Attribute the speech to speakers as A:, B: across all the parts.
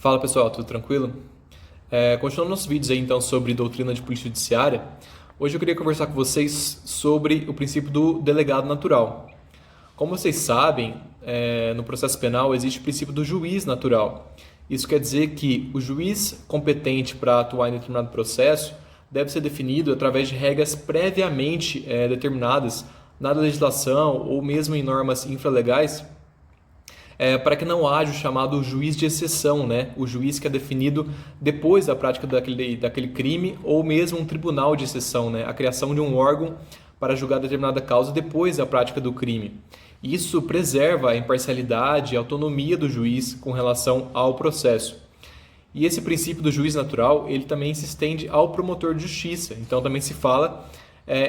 A: Fala pessoal, tudo tranquilo? Continuando nossos vídeos aí então sobre doutrina de polícia judiciária, hoje eu queria conversar com vocês sobre o princípio do delegado natural. Como vocês sabem, no processo penal existe o princípio do juiz natural. Isso quer dizer que o juiz competente para atuar em determinado processo deve ser definido através de regras previamente determinadas na legislação ou mesmo em normas infralegais, para que não haja o chamado juiz de exceção, né? O juiz que é definido depois da prática daquele crime, ou mesmo um tribunal de exceção, né? A criação de um órgão para julgar determinada causa depois da prática do crime. Isso preserva a imparcialidade e a autonomia do juiz com relação ao processo. E esse princípio do juiz natural, ele também se estende ao promotor de justiça. Então também se fala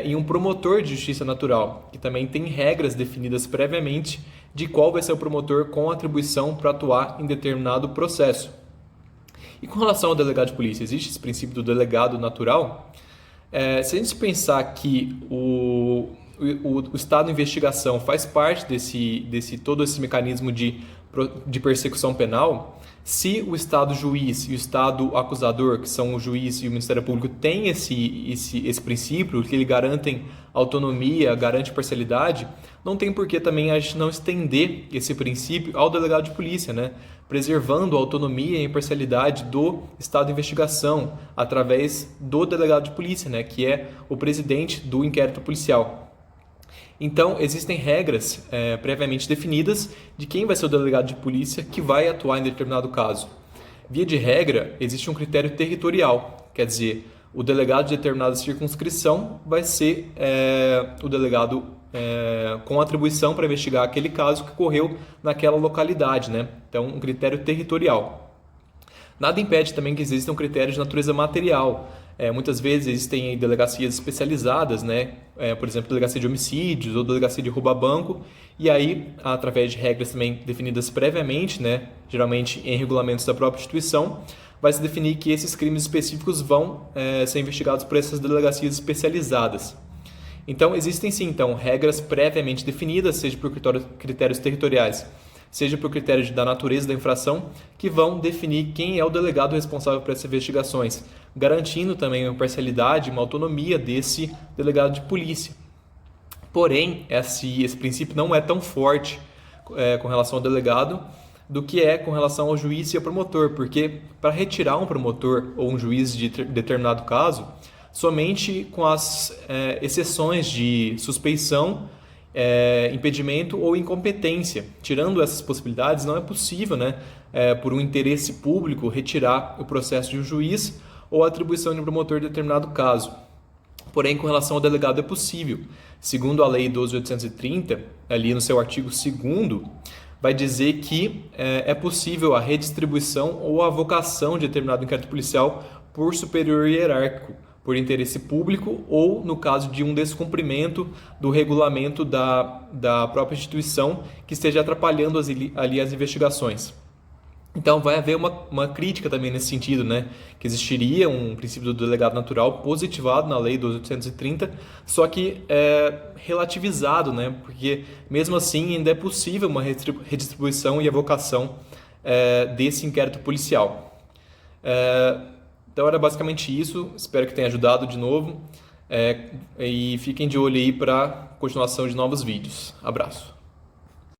A: em um promotor de justiça natural, que também tem regras definidas previamente de qual vai ser o promotor com atribuição para atuar em determinado processo. E com relação ao delegado de polícia, existe esse princípio do delegado natural? Se a gente pensar que o estado de investigação faz parte todo esse mecanismo de persecução penal, se o estado juiz e o estado acusador, que são o juiz e o Ministério Público, têm esse princípio, que eles garantem autonomia, garante parcialidade, não tem por que também a gente não estender esse princípio ao delegado de polícia, né? Preservando a autonomia e a imparcialidade do estado de investigação através do delegado de polícia, né? Que é o presidente do inquérito policial. Então, existem regras previamente definidas de quem vai ser o delegado de polícia que vai atuar em determinado caso. Via de regra, existe um critério territorial, quer dizer, o delegado de determinada circunscrição vai ser o delegado com atribuição para investigar aquele caso que ocorreu naquela localidade, né? Então, um critério territorial. Nada impede também que exista um critério de natureza material. Muitas vezes existem delegacias especializadas, né? Por exemplo, delegacia de homicídios ou delegacia de roubo a banco, e aí, através de regras também definidas previamente, né? Geralmente em regulamentos da própria instituição, vai se definir que esses crimes específicos vão ser investigados por essas delegacias especializadas. Então, existem sim regras previamente definidas, seja por critérios territoriais, seja por critérios da natureza da infração, que vão definir quem é o delegado responsável por essas investigações, garantindo também uma imparcialidade, uma autonomia desse delegado de polícia. Porém, esse princípio não é tão forte com relação ao delegado do que é com relação ao juiz e ao promotor, porque para retirar um promotor ou um juiz de determinado caso, somente com as exceções de suspeição, impedimento ou incompetência. Tirando essas possibilidades, não é possível, né, por um interesse público, retirar o processo de um juiz ou a atribuição de um promotor de determinado caso. Porém, com relação ao delegado é possível. Segundo a Lei 12.830, ali no seu artigo 2º, vai dizer que é possível a redistribuição ou a avocação de determinado inquérito policial por superior hierárquico, por interesse público ou no caso de um descumprimento do regulamento da própria instituição que esteja atrapalhando ali as investigações. Então vai haver uma crítica também nesse sentido, né? Que existiria um princípio do delegado natural positivado na Lei 12.830, só que relativizado, né? Porque mesmo assim ainda é possível uma redistribuição e avocação desse inquérito policial. Então era basicamente isso, espero que tenha ajudado de novo e fiquem de olho aí para a continuação de novos vídeos. Abraço!